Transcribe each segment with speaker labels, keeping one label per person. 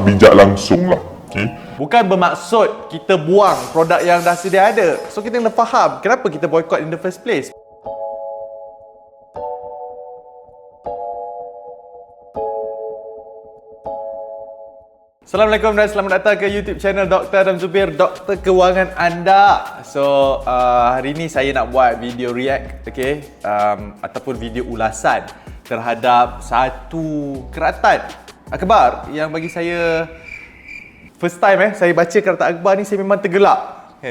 Speaker 1: bijak langsung lah. Okay?
Speaker 2: Bukan bermaksud kita buang produk yang dah sedia ada. So kita kena faham kenapa kita boycott in the first place. Assalamualaikum dan selamat datang ke YouTube channel Dr. Adam Zubir, Doktor Kewangan anda. So hari ni saya nak buat video react, ataupun video ulasan terhadap satu keratan akhbar yang bagi saya first time saya baca keratan akhbar ni, saya memang tergelak.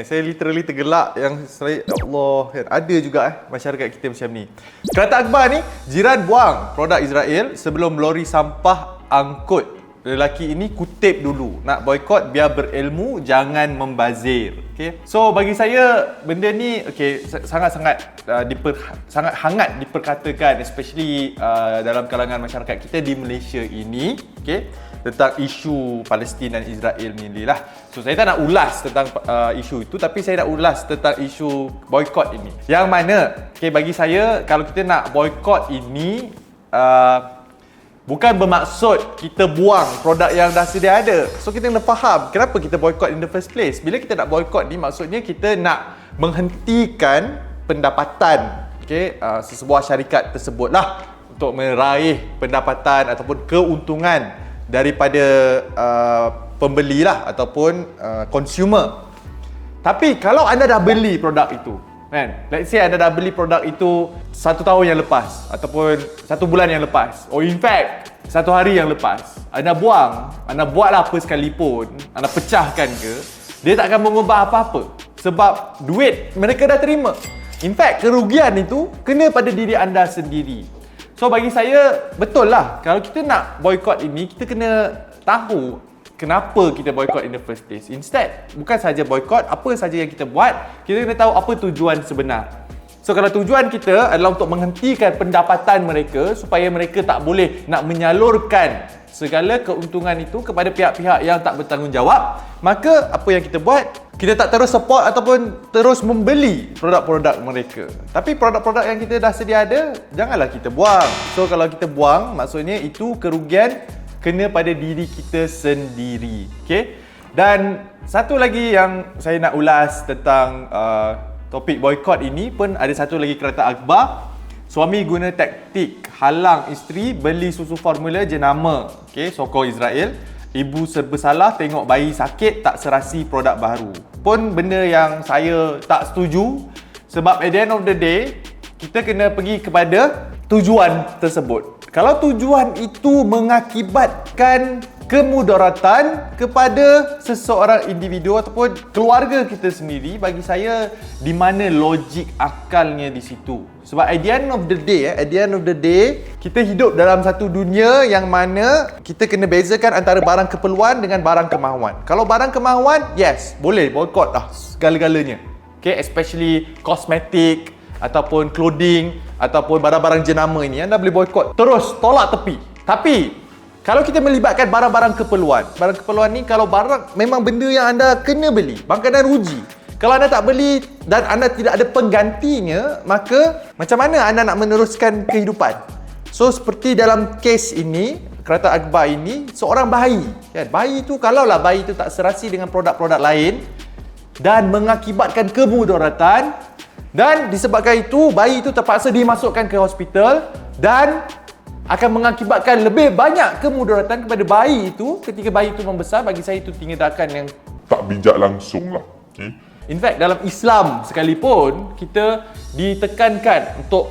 Speaker 2: Saya literally tergelak yang saya, ya Allah, ada juga masyarakat kita macam ni. Keratan akhbar ni, jiran buang produk Israel sebelum lori sampah angkut. Lelaki ini kutip dulu, nak boykot biar berilmu, jangan membazir. Okay? So bagi saya benda ni sangat-sangat sangat hangat diperkatakan, especially dalam kalangan masyarakat kita di Malaysia ini, tentang isu Palestin dan Israel ni lah. So saya tak nak ulas tentang isu itu, tapi saya nak ulas tentang isu boykot ini. Yang mana bagi saya, kalau kita nak boykot ini, bukan bermaksud kita buang produk yang dah sedia ada. So kita kena faham kenapa kita boycott in the first place. Bila kita nak boycott ni, maksudnya kita nak menghentikan pendapatan sesebuah syarikat tersebut lah, untuk meraih pendapatan ataupun keuntungan daripada pembeli lah, ataupun consumer. Tapi kalau anda dah beli produk itu, let's say anda dah beli produk itu 1 tahun yang lepas, ataupun 1 bulan yang lepas, or in fact 1 hari yang lepas, anda buang, anda buatlah apa sekalipun, anda pecahkan ke, dia tak akan mengubah apa-apa. Sebab duit mereka dah terima. In fact, kerugian itu kena pada diri anda sendiri. So bagi saya, betul lah, kalau kita nak boycott ini, kita kena tahu kenapa kita boycott in the first place. Instead, bukan saja boycott, apa saja yang kita buat, kita kena tahu apa tujuan sebenar. So kalau tujuan kita adalah untuk menghentikan pendapatan mereka supaya mereka tak boleh nak menyalurkan segala keuntungan itu kepada pihak-pihak yang tak bertanggungjawab, maka apa yang kita buat, kita tak terus support ataupun terus membeli produk-produk mereka. Tapi produk-produk yang kita dah sedia ada, janganlah kita buang. So kalau kita buang, maksudnya itu kerugian kena pada diri kita sendiri. Dan satu lagi yang saya nak ulas tentang topik boykot ini pun, ada satu lagi keratan akhbar. Suami guna taktik halang isteri beli susu formula jenama, sokong Israel. Ibu serba salah tengok bayi sakit tak serasi produk baru. Pun benda yang saya tak setuju, sebab at the end of the day, kita kena pergi kepada tujuan tersebut. Kalau tujuan itu mengakibatkan kemudaratan kepada seseorang individu ataupun keluarga kita sendiri, bagi saya di mana logik akalnya di situ. Sebab at the end of the day, kita hidup dalam satu dunia yang mana kita kena bezakan antara barang keperluan dengan barang kemahuan. Kalau barang kemahuan, yes, boleh boycott lah segala-galanya. Especially kosmetik ataupun clothing ataupun barang-barang jenama ini, anda boleh boycott, terus tolak tepi. Tapi kalau kita melibatkan barang-barang keperluan ni, kalau barang memang benda yang anda kena beli, makanan ruji, kalau anda tak beli dan anda tidak ada penggantinya, maka macam mana anda nak meneruskan kehidupan? So seperti dalam kes ini, keratan akhbar ini, seorang bayi, bayi tu, kalaulah bayi tu tak serasi dengan produk-produk lain dan mengakibatkan kemudaratan, dan disebabkan itu bayi itu terpaksa dimasukkan ke hospital dan akan mengakibatkan lebih banyak kemudaratan kepada bayi itu ketika bayi itu membesar, bagi saya itu tindakan yang
Speaker 1: tak bijak langsung lah.
Speaker 2: In fact, dalam Islam sekalipun, kita ditekankan untuk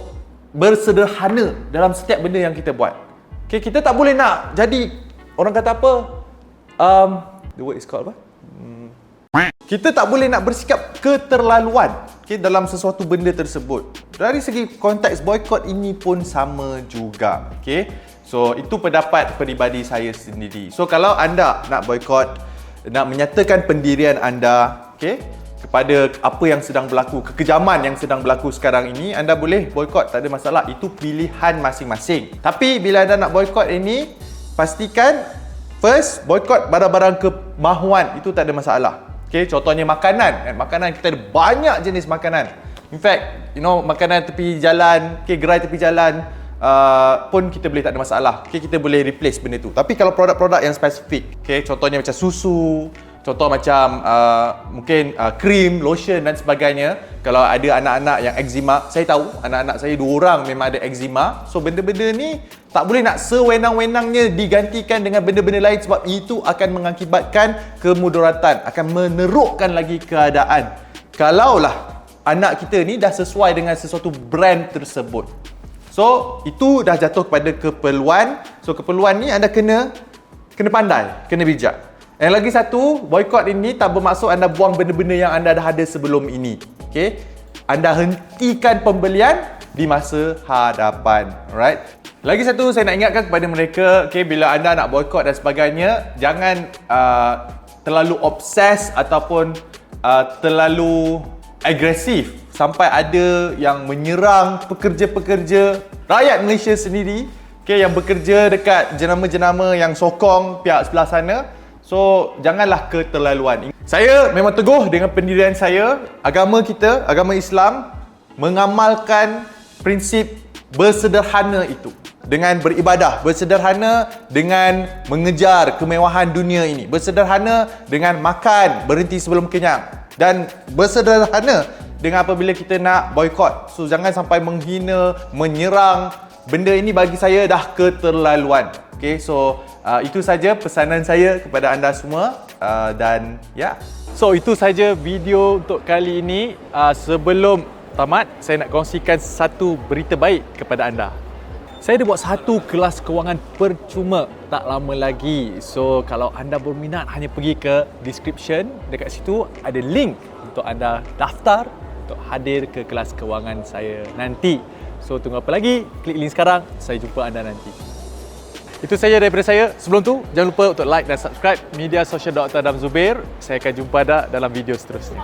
Speaker 2: bersederhana dalam setiap benda yang kita buat. Kita tak boleh nak jadi, orang kata apa, the word is called apa? Kita tak boleh nak bersikap keterlaluan dalam sesuatu benda tersebut. Dari segi konteks boykot ini pun sama juga. So itu pendapat peribadi saya sendiri. So kalau anda nak boykot, nak menyatakan pendirian anda kepada apa yang sedang berlaku, kekejaman yang sedang berlaku sekarang ini, anda boleh boykot, tak ada masalah. Itu pilihan masing-masing. Tapi bila anda nak boykot ini, pastikan first, boykot barang-barang kemahuan, itu tak ada masalah. Contohnya makanan. Makanan, kita ada banyak jenis makanan. In fact, makanan tepi jalan, gerai tepi jalan, pun kita boleh tak ada masalah. Okay, kita boleh replace benda tu. Tapi kalau produk-produk yang spesifik, okay, contohnya macam susu, contoh macam mungkin krim, lotion dan sebagainya. Kalau ada anak-anak yang eczema, saya tahu anak-anak saya 2 orang memang ada eczema. So benda-benda ni tak boleh nak sewenang-wenangnya digantikan dengan benda-benda lain sebab itu akan mengakibatkan kemudaratan, akan menerukkan lagi keadaan. Kalaulah anak kita ni dah sesuai dengan sesuatu brand tersebut. So itu dah jatuh kepada keperluan. So keperluan ni anda kena pandai, kena bijak. Yang lagi satu, boykot ini tak bermaksud anda buang benda-benda yang anda dah ada sebelum ini. Okay? Anda hentikan pembelian di masa hadapan. Alright? Lagi satu, saya nak ingatkan kepada mereka, okay, bila anda nak boykot dan sebagainya, jangan terlalu obses ataupun terlalu agresif sampai ada yang menyerang pekerja-pekerja rakyat Malaysia sendiri, okay, yang bekerja dekat jenama-jenama yang sokong pihak sebelah sana. So, janganlah keterlaluan. Saya memang teguh dengan pendirian saya. Agama kita, agama Islam, mengamalkan prinsip bersederhana itu. Dengan beribadah, bersederhana dengan mengejar kemewahan dunia ini. Bersederhana dengan makan, berhenti sebelum kenyang. Dan bersederhana dengan apabila kita nak boykot. So, jangan sampai menghina, menyerang. Benda ini bagi saya dah keterlaluan. Okay, so itu saja pesanan saya kepada anda semua dan ya. So itu saja video untuk kali ini. Sebelum tamat, saya nak kongsikan satu berita baik kepada anda. Saya ada buat satu kelas kewangan percuma tak lama lagi. So kalau anda berminat, hanya pergi ke description. Dekat situ ada link untuk anda daftar untuk hadir ke kelas kewangan saya nanti. So tunggu apa lagi? Klik link sekarang. Saya jumpa anda nanti. Itu saja daripada saya. Sebelum tu, jangan lupa untuk like dan subscribe media sosial Dr. Adam Zubair. Saya akan jumpa anda dalam video seterusnya.